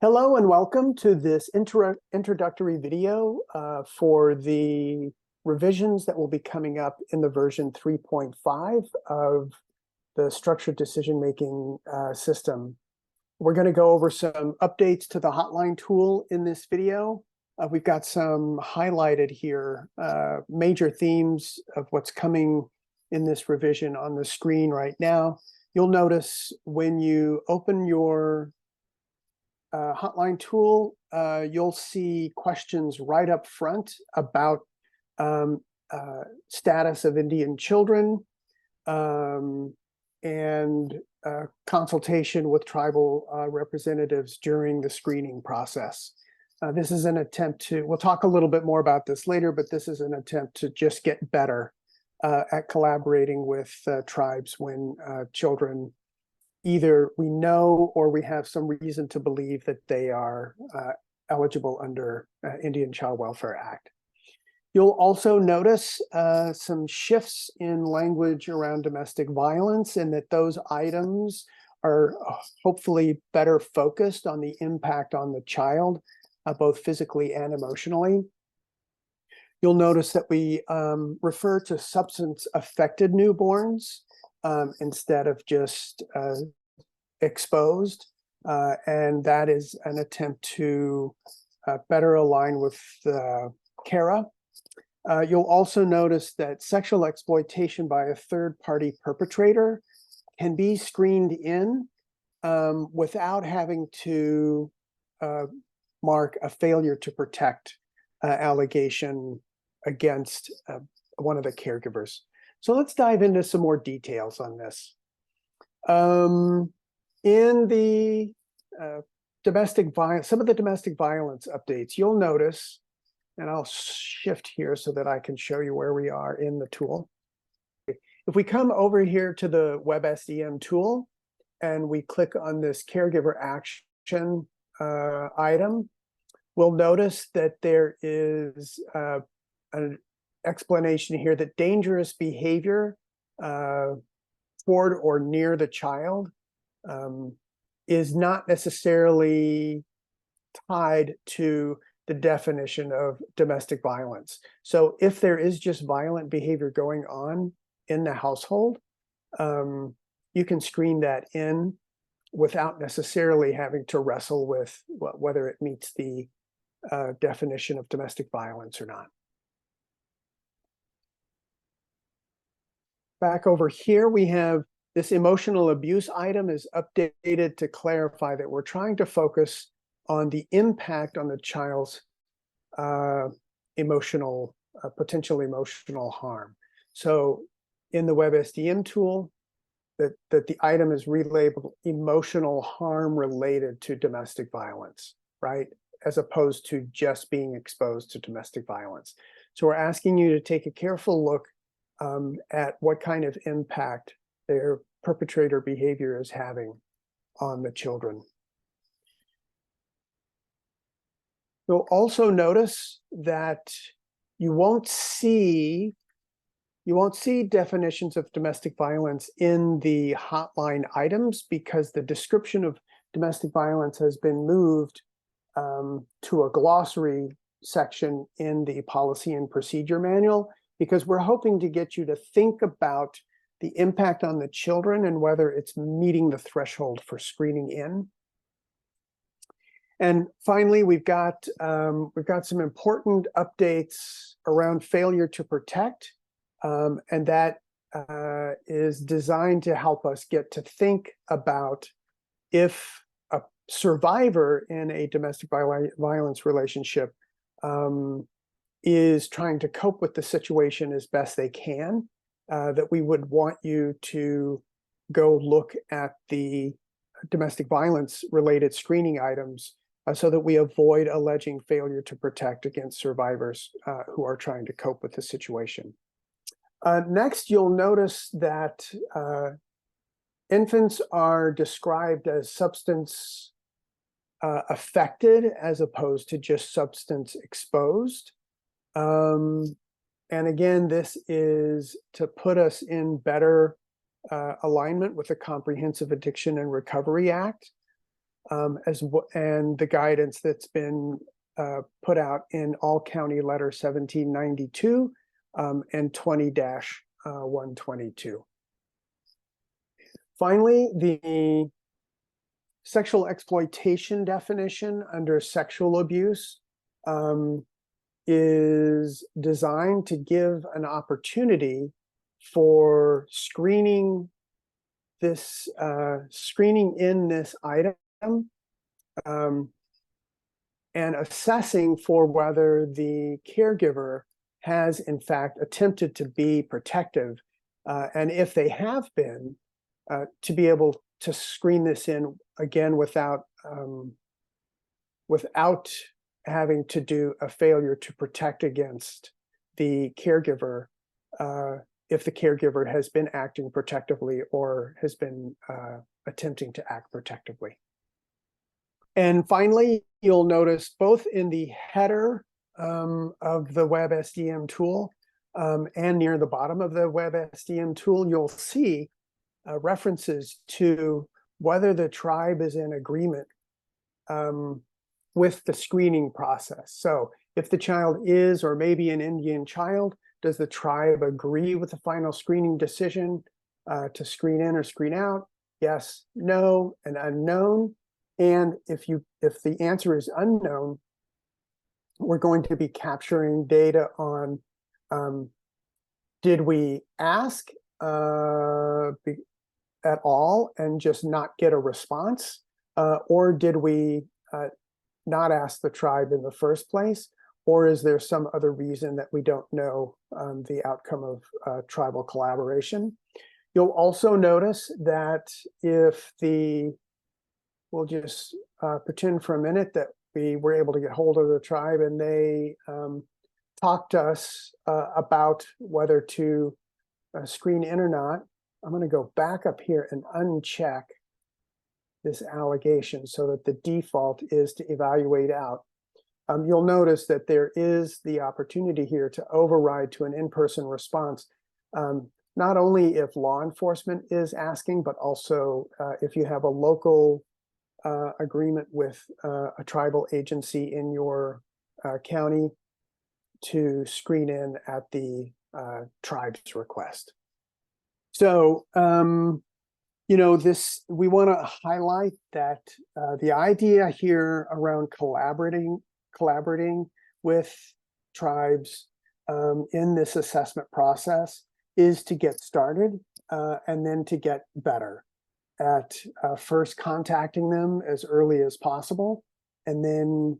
Hello and welcome to this introductory video for the revisions that will be coming up in the version 3.5 of the structured decision-making system. We're going to go over some updates to the hotline tool in this video. We've got some highlighted here, major themes of what's coming in this revision on the screen right now. You'll notice when you open your hotline tool, you'll see questions right up front about status of Indian children and consultation with tribal representatives during the screening process. This is an attempt to, we'll talk a little bit more about this later, but this is an attempt to just get better at collaborating with tribes when children either we know or we have some reason to believe that they are eligible under Indian Child Welfare Act. You'll also notice some shifts in language around domestic violence, and that those items are hopefully better focused on the impact on the child, both physically and emotionally. You'll notice that we refer to substance-affected newborns instead of just exposed, and that is an attempt to better align with CARA. You'll also notice that sexual exploitation by a third-party perpetrator can be screened in without having to mark a failure to protect allegation against one of the caregivers. So let's dive into some more details on this. In the domestic violence, some of the domestic violence updates, you'll notice, and I'll shift here so that I can show you where we are in the tool. If we come over here to the WebSDM tool and we click on this caregiver action item, we'll notice that there is an explanation here that dangerous behavior toward or near the child is not necessarily tied to the definition of domestic violence. So if there is just violent behavior going on in the household, you can screen that in without necessarily having to wrestle with whether it meets the definition of domestic violence or not. Back over here, we have this emotional abuse item is updated to clarify that we're trying to focus on the impact on the child's potential emotional harm. So in the WebSDM tool, that the item is relabeled emotional harm related to domestic violence, right? As opposed to just being exposed to domestic violence. So we're asking you to take a careful look at what kind of impact their perpetrator behavior is having on the children. You'll also notice that you won't see definitions of domestic violence in the hotline items because the description of domestic violence has been moved to a glossary section in the policy and procedure manual, because we're hoping to get you to think about the impact on the children and whether it's meeting the threshold for screening in. And finally, we've got some important updates around failure to protect, and that is designed to help us get to think about if a survivor in a domestic violence relationship is trying to cope with the situation as best they can, that we would want you to go look at the domestic violence related screening items so that we avoid alleging failure to protect against survivors who are trying to cope with the situation. Next, you'll notice that infants are described as substance affected as opposed to just substance exposed. And again, this is to put us in better alignment with the Comprehensive Addiction and Recovery Act. and the guidance that's been put out in All County Letter 1792 and 20-122. Finally, the sexual exploitation definition under sexual abuse is designed to give an opportunity for screening in this item and assessing for whether the caregiver has in fact attempted to be protective, and if they have been, to be able to screen this in again without having to do a failure to protect against the caregiver, if the caregiver has been acting protectively or has been attempting to act protectively. And finally, you'll notice both in the header of the WebSDM tool and near the bottom of the WebSDM tool, you'll see references to whether the tribe is in agreement with the screening process. So if the child is or maybe an Indian child, does the tribe agree with the final screening decision to screen in or screen out? Yes, no, and unknown. And if the answer is unknown, we're going to be capturing data on did we ask at all and just not get a response, or did we not ask the tribe in the first place, or is there some other reason that we don't know the outcome of tribal collaboration? You'll also notice that we'll just pretend for a minute that we were able to get hold of the tribe and they talked to us about whether to screen in or not. I'm going to go back up here and uncheck this allegation so that the default is to evaluate out. You'll notice that there is the opportunity here to override to an in-person response, not only if law enforcement is asking, but also if you have a local agreement with a tribal agency in your county to screen in at the tribe's request. So, we want to highlight that the idea here around collaborating with tribes in this assessment process is to get started and then to get better at first contacting them as early as possible, and then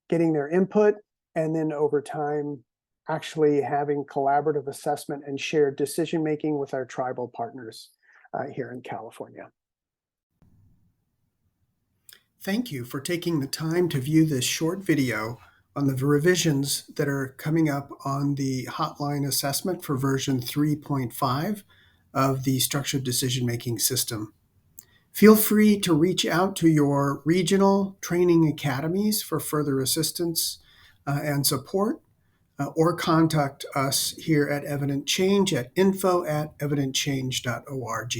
getting their input, and then over time actually having collaborative assessment and shared decision making with our tribal partners here in California. Thank you for taking the time to view this short video on the revisions that are coming up on the hotline assessment for version 3.5 of the structured decision-making system. Feel free to reach out to your regional training academies for further assistance and support, or contact us here at Evident Change at info@evidentchange.org.